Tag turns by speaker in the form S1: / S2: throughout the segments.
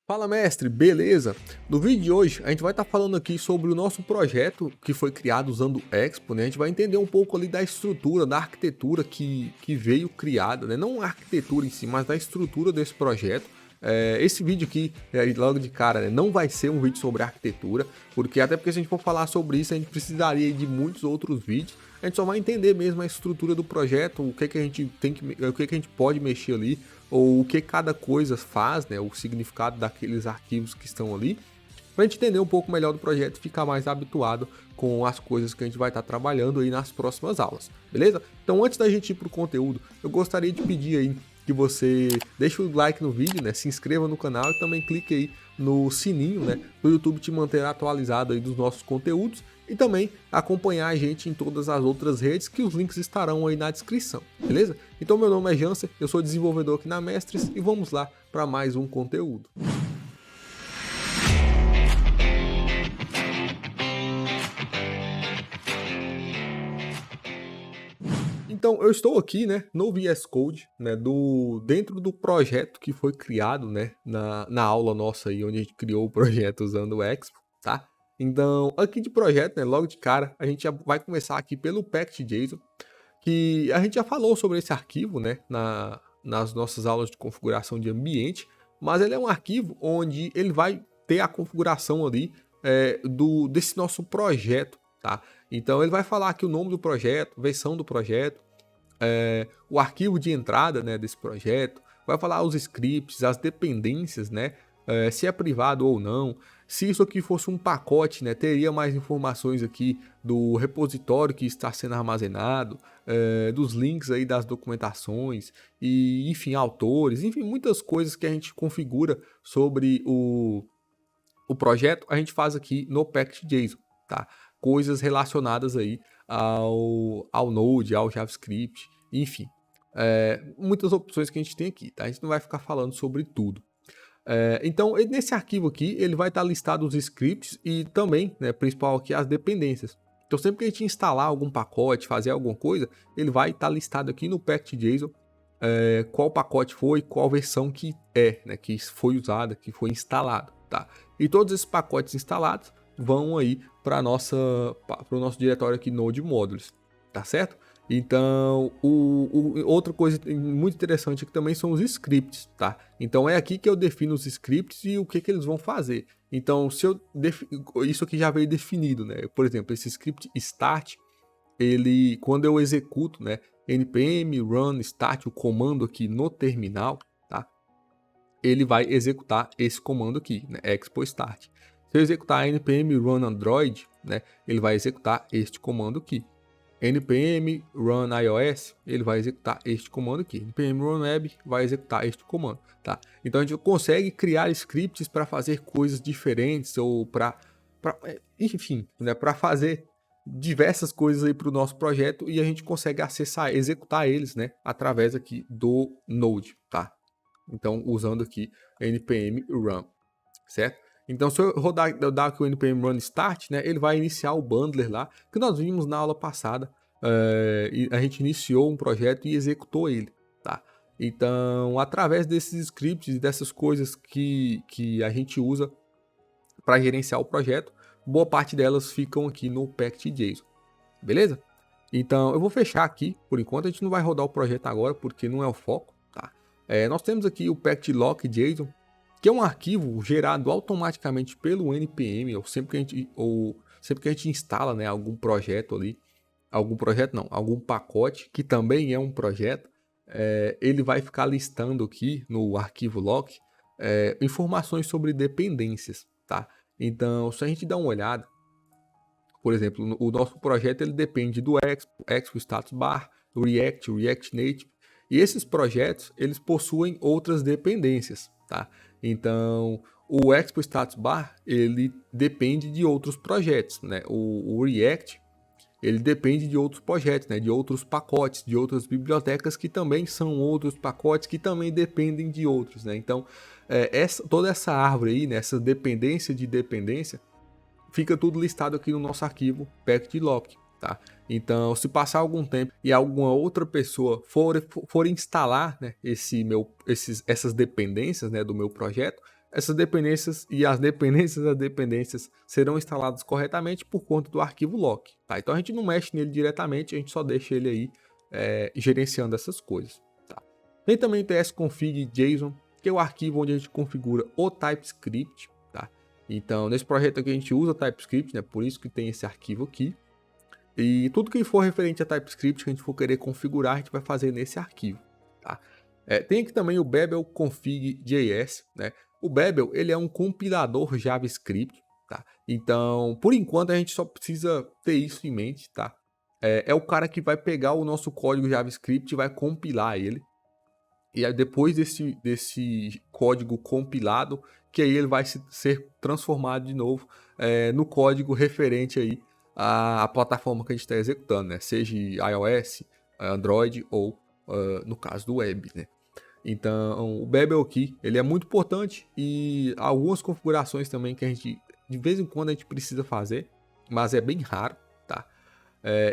S1: Fala mestre, beleza? No vídeo de hoje a gente vai estar falando aqui sobre o nosso projeto que foi criado usando o Expo, né? A gente vai entender um pouco ali da estrutura, da arquitetura que veio criada, né? Não a arquitetura em si, mas da estrutura desse projeto. Esse vídeo aqui, logo de cara, né, não vai ser um vídeo sobre arquitetura, até porque se a gente for falar sobre isso, a gente precisaria de muitos outros vídeos. A gente só vai entender mesmo a estrutura do projeto, o que a gente tem o que a gente pode mexer ali, ou o que cada coisa faz, né, o significado daqueles arquivos que estão ali, para a gente entender um pouco melhor do projeto e ficar mais habituado com as coisas que a gente vai estar trabalhando aí nas próximas aulas, beleza? Então antes da gente ir para o conteúdo, eu gostaria de pedir aí que você deixe o like no vídeo, né, se inscreva no canal e também clique aí no sininho, né, para o YouTube te manter atualizado aí dos nossos conteúdos e também acompanhar a gente em todas as outras redes que os links estarão aí na descrição, beleza? Então meu nome é Janser, eu sou desenvolvedor aqui na Mestres e vamos lá para mais um conteúdo. Então, eu estou aqui, né, no VS Code, né, dentro do projeto que foi criado, né, na aula nossa aí, onde a gente criou o projeto usando o Expo, tá? Então, aqui de projeto, né, logo de cara, a gente já vai começar aqui pelo packed.json, que a gente já falou sobre esse arquivo, né, nas nossas aulas de configuração de ambiente, mas ele é um arquivo onde ele vai ter a configuração ali desse nosso projeto, tá? Então, ele vai falar aqui o nome do projeto, versão do projeto, o arquivo de entrada, né, desse projeto, vai falar os scripts, as dependências, né, se é privado ou não. Se isso aqui fosse um pacote, né, teria mais informações aqui do repositório que está sendo armazenado, dos links aí das documentações e, enfim, autores, enfim, muitas coisas que a gente configura sobre o projeto, a gente faz aqui no packed.json, tá? Coisas relacionadas aí ao Node, ao JavaScript, enfim. Muitas opções que a gente tem aqui, tá? A gente não vai ficar falando sobre tudo. Então, nesse arquivo aqui, ele vai estar listado os scripts e também, né, principal aqui, as dependências. Então, sempre que a gente instalar algum pacote, fazer alguma coisa, ele vai estar listado aqui no packed.json qual pacote foi, qual versão que né, que foi usada, que foi instalado, tá? E todos esses pacotes instalados vão aí para o nosso diretório aqui Node Modules, tá certo? Então, outra coisa muito interessante aqui também são os scripts, tá? Então é aqui que eu defino os scripts e o que eles vão fazer. Então, isso aqui já veio definido, né? Por exemplo, esse script start, quando eu executo, né, npm run start, o comando aqui no terminal, tá? Ele vai executar esse comando aqui, né, expo start. Se eu executar npm run android, né, ele vai executar este comando aqui. npm run iOS, ele vai executar este comando aqui. npm run web vai executar este comando, tá? Então a gente consegue criar scripts para fazer coisas diferentes ou enfim, né, para fazer diversas coisas aí para o nosso projeto e a gente consegue executar eles, né, através aqui do Node, tá? Então usando aqui npm run, certo? Então, se eu dar aqui o npm run start, né, ele vai iniciar o bundler lá, que nós vimos na aula passada. E a gente iniciou um projeto e executou ele, tá? Então, através desses scripts e dessas coisas que a gente usa para gerenciar o projeto, boa parte delas ficam aqui no packed.json, beleza? Então, eu vou fechar aqui, por enquanto, a gente não vai rodar o projeto agora, porque não é o foco, tá? Nós temos aqui o packed.lock.json, que é um arquivo gerado automaticamente pelo npm, ou sempre que a gente instala, né, algum projeto ali, algum pacote, que também é um projeto, ele vai ficar listando aqui no arquivo lock informações sobre dependências, tá? Então, se a gente dá uma olhada, por exemplo, o nosso projeto ele depende do Expo Status Bar, React, React Native, e esses projetos eles possuem outras dependências, tá? Então, o Expo Status Bar ele depende de outros projetos, né? O React ele depende de outros projetos, né? De outros pacotes, de outras bibliotecas que também são outros pacotes que também dependem de outros, né? Então, toda essa árvore aí, né? Essa dependência de dependência, fica tudo listado aqui no nosso arquivo packed.lock, tá? Então, se passar algum tempo e alguma outra pessoa for instalar, né, essas dependências, né, do meu projeto, essas dependências e as dependências das dependências serão instaladas corretamente por conta do arquivo lock, tá? Então a gente não mexe nele diretamente, a gente só deixa ele aí gerenciando essas coisas, tá? Tem também tsconfig.json, que é o arquivo onde a gente configura o TypeScript, tá? Então nesse projeto aqui a gente usa TypeScript, né? Por isso que tem esse arquivo aqui. E tudo que for referente a TypeScript que a gente for querer configurar, a gente vai fazer nesse arquivo, tá? Tem aqui também o Babel config.js, né? O Babel, ele é um compilador JavaScript, tá? Então, por enquanto, a gente só precisa ter isso em mente, tá? É o cara que vai pegar o nosso código JavaScript e vai compilar ele. E aí, depois desse código compilado, que aí ele vai ser transformado de novo no código referente aí à plataforma que a gente está executando, né? Seja iOS, Android ou, no caso do web, né? Então, o Babel aqui, ele é muito importante e algumas configurações também que a gente, de vez em quando, a gente precisa fazer, mas é bem raro, tá?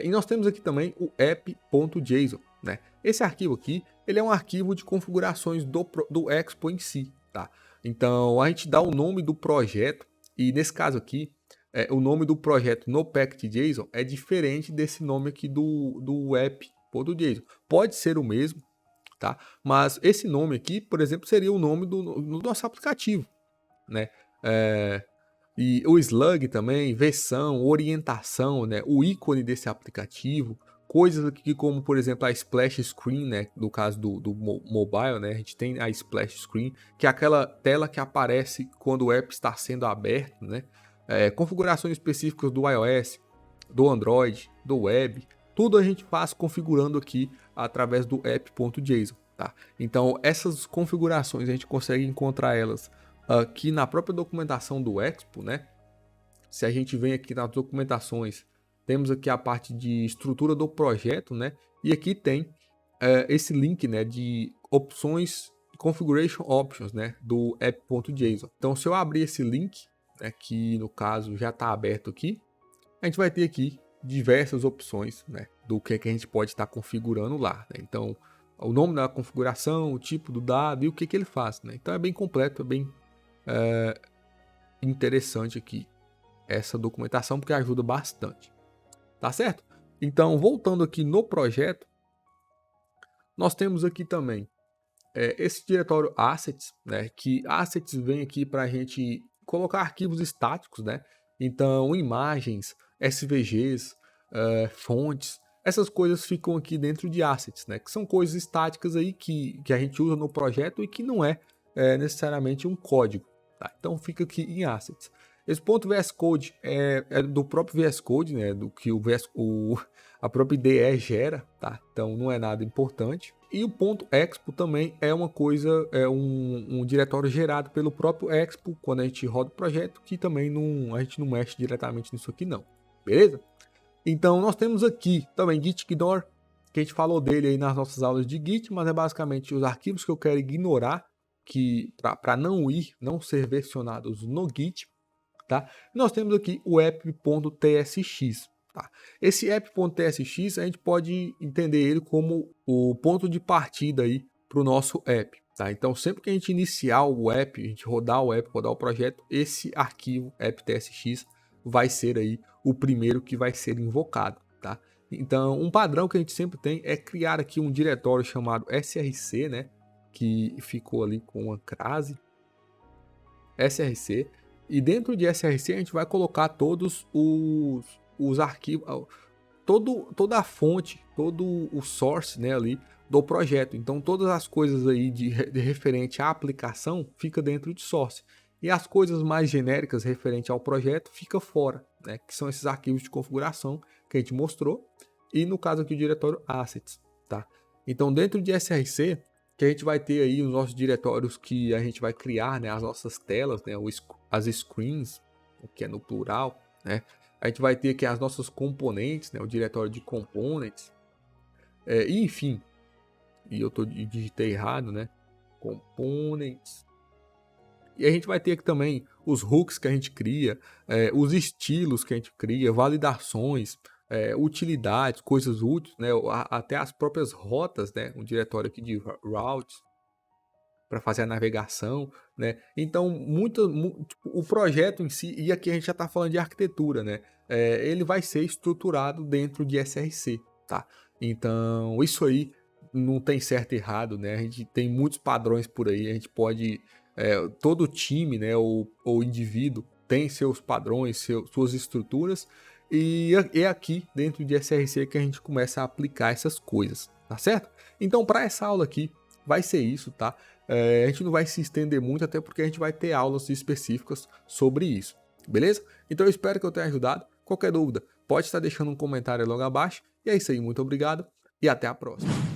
S1: E nós temos aqui também o app.json, né? Esse arquivo aqui, ele é um arquivo de configurações do Expo em si, tá? Então, a gente dá o nome do projeto e, nesse caso aqui, o nome do projeto no package.json é diferente desse nome aqui do app.json. Pode ser o mesmo, tá? Mas esse nome aqui, por exemplo, seria o nome do nosso aplicativo, né? E o slug também, versão, orientação, né? O ícone desse aplicativo, coisas aqui como, por exemplo, a splash screen, né? No caso do mobile, né? A gente tem a splash screen, que é aquela tela que aparece quando o app está sendo aberto, né? Configurações específicas do iOS, do Android, do web, tudo a gente faz configurando aqui através do app.json, tá? Então essas configurações a gente consegue encontrar elas aqui na própria documentação do Expo, né? Se a gente vem aqui nas documentações, temos aqui a parte de estrutura do projeto, né? E aqui tem esse link, né, de opções, configuration options, né, do app.json. Então se eu abrir esse link, né, que no caso já está aberto aqui, a gente vai ter aqui diversas opções, né, do que a gente pode estar configurando lá, né? Então, o nome da configuração, o tipo do dado e o que ele faz, né? Então é bem completo, é bem interessante aqui essa documentação, porque ajuda bastante, tá certo? Então, voltando aqui no projeto, nós temos aqui também esse diretório assets, né? Que assets vem aqui para a gente colocar arquivos estáticos, né? Então, imagens, SVGs, fontes, essas coisas ficam aqui dentro de assets, né? Que são coisas estáticas aí que a gente usa no projeto e que não é necessariamente um código, tá? Então, fica aqui em assets. Esse ponto VS Code é do próprio VS Code, né? Do que a própria IDE gera, tá? Então, não é nada importante. E o ponto Expo também é uma coisa, é um diretório gerado pelo próprio Expo quando a gente roda o projeto, que também a gente não mexe diretamente nisso aqui não, beleza? Então nós temos aqui também gitignore, que a gente falou dele aí nas nossas aulas de Git, mas é basicamente os arquivos que eu quero ignorar, para não ser versionados no Git, tá? Nós temos aqui o app.tsx. Tá. Esse app.tsx a gente pode entender ele como o ponto de partida aí para o nosso app. Tá? Então sempre que a gente iniciar o app, a gente rodar o app, rodar o projeto, esse arquivo app.tsx vai ser aí o primeiro que vai ser invocado. Tá? Então um padrão que a gente sempre tem é criar aqui um diretório chamado src, né? Que ficou ali com uma crase src, e dentro de src a gente vai colocar todos os arquivos, toda a fonte, todo o source, né, ali do projeto. Então todas as coisas aí de referente à aplicação fica dentro de source. E as coisas mais genéricas referente ao projeto fica fora, né, que são esses arquivos de configuração que a gente mostrou. E no caso aqui o diretório assets, tá? Então dentro de src que a gente vai ter aí os nossos diretórios que a gente vai criar, né, as nossas telas, né, as screens, que é no plural, né? A gente vai ter aqui as nossas componentes, né, o diretório de components, e enfim, e eu digitei errado, né, components. E a gente vai ter aqui também os hooks que a gente cria, os estilos que a gente cria, validações, utilidades, coisas úteis, né, até as próprias rotas, né, um diretório aqui de routes. para fazer a navegação, né? Então, tipo, o projeto em si, e aqui a gente já está falando de arquitetura, né? Ele vai ser estruturado dentro de SRC, tá? Então, isso aí não tem certo e errado, né? A gente tem muitos padrões por aí, a gente pode... todo time, né, ou indivíduo tem seus padrões, suas estruturas, e é aqui dentro de SRC que a gente começa a aplicar essas coisas, tá certo? Então, para essa aula aqui, vai ser isso, tá? A gente não vai se estender muito, até porque a gente vai ter aulas específicas sobre isso, beleza? Então, eu espero que eu tenha ajudado. Qualquer dúvida, pode estar deixando um comentário logo abaixo. E é isso aí, muito obrigado e até a próxima.